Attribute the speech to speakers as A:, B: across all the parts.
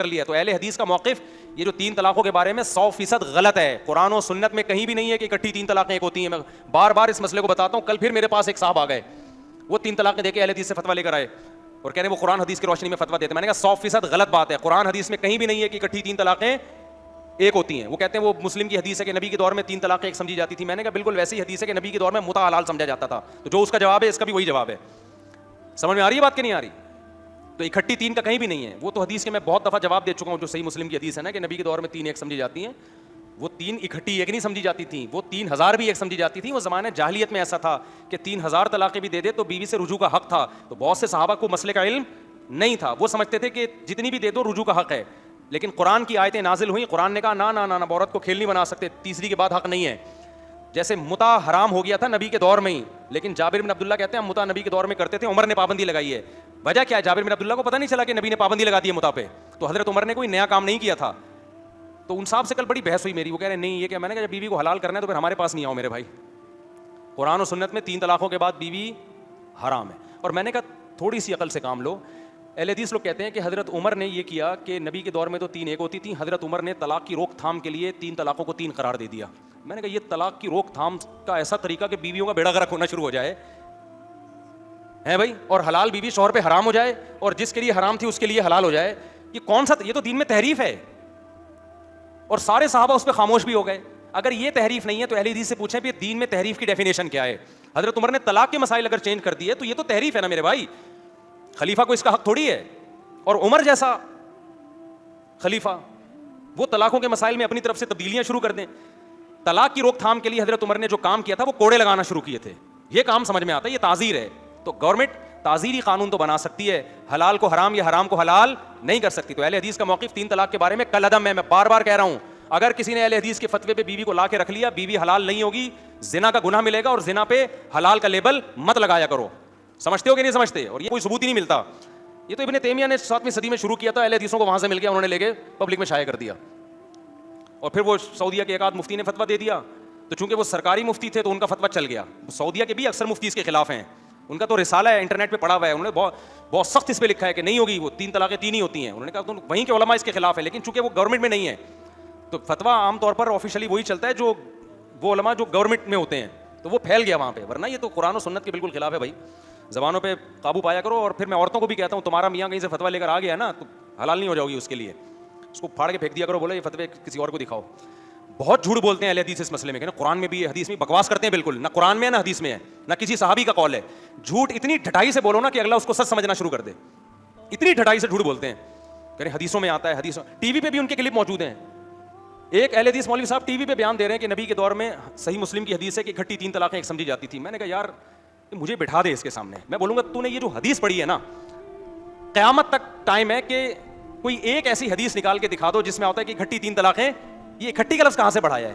A: کر لیا. تو اہل حدیث کا موقف یہ جو 3 طلاقوں کے بارے میں 100% غلط ہے. قرآن و سنت میں کہیں بھی نہیں ہے کہ اکٹھی 3 طلاقیں ایک ہوتی ہیں. میں بار بار اس مسئلے کو بتاتا ہوں. کل پھر میرے پاس ایک صاحب آ گئے, وہ 3 طلاقیں دے کے اہل حدیث سے فتویٰ لے کر آئے اور کہہ رہے ہیں وہ قرآن حدیث کی روشنی میں فتویٰ دیتے ہیں. میں نے کہا 100% غلط بات ہے. قرآن حدیث میں کہیں بھی نہیں ہے کہ اکٹھی 3 طلاقیں ایک ہوتی ہیں. وہ کہتے ہیں وہ مسلم کی حدیث ہے کہ نبی کے دور میں 3 طلاقیں ایک سمجھی جاتی تھی. میں نے کہا بالکل ویسی حدیث ہے کہ نبی کے دور میں متع حلال سمجھا جاتا تھا. تو جو اس کا جواب ہے اس کا بھی وہی جواب ہے. سمجھ میں آ رہی ہے بات کہ نہیں آ رہی؟ تو اکٹھی 3 کا کہیں بھی نہیں ہے. وہ تو حدیث کے میں بہت دفعہ جواب دے چکا ہوں. جو صحیح مسلم کی حدیث ہے نا کہ نبی کے دور میں 3 ایک سمجھی جاتی ہیں, وہ 3 اکٹھی ایک نہیں سمجھی جاتی تھیں, وہ 3000 بھی ایک سمجھی جاتی تھیں. وہ زمانہ جاہلیت میں ایسا تھا کہ 3000 طلاقیں بھی دے دے تو بیوی سے رجوع کا حق تھا. تو بہت سے صحابہ کو مسئلے کا علم نہیں تھا. وہ سمجھتے تھے کہ جتنی بھی دے دو رجوع کا حق ہے. لیکن قرآن کی آیتیں نازل ہوئیں, قرآن نے کہا نا نا نا, عورت کو کھیل نہیں بنا سکتے, تیسری کے بعد حق نہیں ہے. جیسے متع حرام ہو گیا تھا نبی کے دور میں ہی, لیکن جابر بن عبداللہ کہتے ہیں ہم متع نبی کے دور میں کرتے تھے, عمر نے پابندی لگائی ہے. وجہ کیا ہے؟ جابر بن عبداللہ کو پتہ نہیں چلا کہ نبی نے پابندی لگا دی ہے متع پہ, تو حضرت عمر نے کوئی نیا کام نہیں کیا تھا. تو ان صاحب سے کل بڑی بحث ہوئی میری. وہ کہہ رہے ہیں نہیں یہ کیا. میں نے کہا جب بیوی کو حلال کرنا ہے تو پھر ہمارے پاس نہیں آؤ میرے بھائی. قرآن و سنت میں 3 طلاقوں کے بعد بیوی حرام ہے. اور میں نے کہا تھوڑی سی عقل سے کام لو. اہل حدیث لوگ کہتے ہیں کہ حضرت عمر نے یہ کیا کہ نبی کے دور میں تو 3 ایک ہوتی تھیں, حضرت عمر نے طلاق کی روک تھام کے لیے 3 طلاقوں کو 3 قرار دے دیا. میں نے کہا یہ طلاق کی روک تھام کا ایسا طریقہ کہ بیویوں کا بیڑا غرق ہونا شروع ہو جائے ہے بھائی, اور حلال بیوی شوہر پہ حرام ہو جائے, اور جس کے لیے حرام تھی اس کے لیے حلال ہو جائے. یہ کون سا, یہ تو دین میں تحریف ہے. اور سارے صحابہ اس پہ خاموش بھی ہو گئے. اگر یہ تحریف نہیں ہے تو اہل حدیث سے پوچھیں بھی دین میں تحریف کی ڈیفینیشن کیا ہے. حضرت عمر نے طلاق کے مسائل اگر چینج کر دیے تو یہ تو تحریف ہے نا میرے بھائی. خلیفہ کو اس کا حق تھوڑی ہے. اور عمر جیسا خلیفہ وہ طلاقوں کے مسائل میں اپنی طرف سے تبدیلیاں شروع کر دیں. طلاق کی روک تھام کے لیے حضرت عمر نے جو کام کیا تھا وہ کوڑے لگانا شروع کیے تھے. یہ کام سمجھ میں آتا ہے, یہ تعزیر ہے. تو گورنمنٹ تعزیری قانون تو بنا سکتی ہے, حلال کو حرام یا حرام کو حلال نہیں کر سکتی. تو اہل حدیث کا موقف 3 طلاق کے بارے میں کل عدم ہے. میں بار بار کہہ رہا ہوں, اگر کسی نے اہل حدیث کے فتوے پہ بیوی کو لا کے رکھ لیا, بیوی حلال نہیں ہوگی, زنا کا گناہ ملے گا, اور زنا پہ حلال کا لیبل مت لگایا کرو. سمجھتے ہو کہ نہیں سمجھتے؟ اور یہ کوئی ثبوت ہی نہیں ملتا. یہ تو ابن تیمیہ نے 7ویں صدی میں شروع کیا تھا, اہل حدیثوں کو وہاں سے مل گیا, انہوں نے لے کے پبلک میں شائع کر دیا. اور پھر وہ سعودیہ کے ایک آدھ مفتی نے فتویٰ دے دیا, تو چونکہ وہ سرکاری مفتی تھے تو ان کا فتویٰ چل گیا. سعودیہ کے بھی اکثر مفتی اس کے خلاف ہیں, ان کا تو رسالہ ہے انٹرنیٹ پہ پڑا ہوا ہے, انہوں نے بہت سخت اس پہ لکھا ہے کہ نہیں ہوگی, وہ 3 طلاقیں 3 ہی ہوتی ہیں. انہوں نے کہا وہیں کے علماء اس کے خلاف ہیں, لیکن چونکہ وہ گورنمنٹ میں نہیں ہے تو فتویٰ عام طور پر آفیشلی وہی چلتا ہے جو وہ علماء جو گورنمنٹ میں ہوتے ہیں, تو وہ پھیل گیا وہاں پہ. ورنہ یہ تو قرآن و سنت کے بالکل خلاف ہے بھائی. زبانوں پہ قابو پایا کرو. اور پھر میں عورتوں کو بھی کہتا ہوں, تمہارا میاں کہیں سے فتویٰ لے کر آ گیا نا تو حلال نہیں ہو جاؤ گی اس کے لیے, اس کو پھاڑ کے پھینک دیا کرو, بولو یہ فتوے کسی اور کو دکھاؤ. بہت جھوٹ بولتے ہیں اہل حدیث اس مسئلے میں کہ نا قرآن میں بھی ہے حدیث میں, بکواس کرتے ہیں بالکل. نہ قرآن میں ہے نہ حدیث میں ہے, نہ کسی صحابی کا قول ہے. جھوٹ اتنی ڈھٹائی سے بولو نا کہ اگلا اس کو سچ سمجھنا شروع کر دے. اتنی ڈھٹائی سے جھوٹ بولتے ہیں کہ حدیثوں میں آتا ہے, حدیثوں. ٹی وی پہ بھی ان کے کلپ موجود ہیں. ایک اہل حدیث مولوی صاحب ٹی وی پہ بیان دے رہے ہیں کہ نبی کے دور میں صحیح مسلم کی حدیث ہے کہ اکٹھی 3 طلاقیں ایک سمجھی جاتی تھی. میں نے کہا یار مجھے بٹھا دے اس کے سامنے, میں بولوں گا تو نے یہ جو حدیث پڑھی ہے نا, قیامت تک ٹائم ہے کہ کوئی ایک ایسی حدیث نکال کے دکھا دو جس میں ہوتا ہے کہ اکٹھی 3 طلاقیں. یہ اکٹھی کا لفظ کہاں سے بڑھایا ہے؟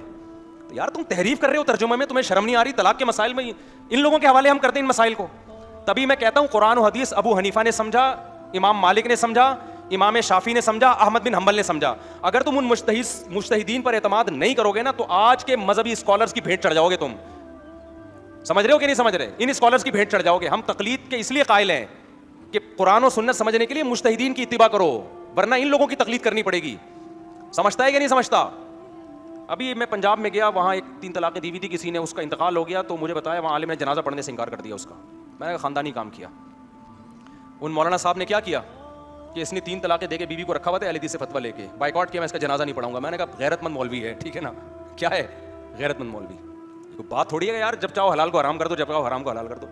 A: تو یار تم تحریف کر رہے ہو ترجمہ میں, تمہیں شرم نہیں آ رہی؟ طلاق کے مسائل میں ان لوگوں کے حوالے ہم کرتے ہیں ان مسائل کو. تبھی میں کہتا ہوں قرآن و حدیث ابو حنیفہ نے سمجھا, امام مالک نے سمجھا, امام شافعی نے سمجھا, احمد بن حنبل نے سمجھا. اگر تم ان مجتہدین پر اعتماد نہیں کرو گے نا تو آج کے مذہبی اسکالرس کی بھیٹ چڑھ جاؤ گے. تم سمجھ رہے ہو کہ نہیں سمجھ رہے؟ ان اسکالرس کی بھیٹ چڑھ جاؤ گے. ہم تقلید کے اس لیے قائل ہیں کہ قرآن و سنت سمجھنے کے لیے مجتہدین کی اتباع کرو, ورنہ ان لوگوں کی تقلید کرنی پڑے گی. سمجھتا ہے کہ نہیں سمجھتا؟ ابھی میں پنجاب میں گیا, وہاں ایک 3 طلاقیں دی ہوئی تھی کسی نے, اس کا انتقال ہو گیا تو مجھے بتایا وہاں عالم نے جنازہ پڑھنے سے انکار کر دیا اس کا. میں نے خاندانی کام کیا. ان مولانا صاحب نے کیا کیا کہ اس نے 3 طلاقیں دے کے بیوی کو رکھا ہوا تھا, اہل حدیث سے فتویٰ لے کے بائیکاٹ کیا, میں اس کا جنازہ نہیں پڑھاؤں گا. میں نے کہا غیرت مند مولوی ہے, ٹھیک ہے نا, کیا ہے غیرت مند مولوی؟ بات تھوڑی ہے یار, جب چاہو حلال کو حرام کر دو, جب چاہو حرام کو حلال کر دو.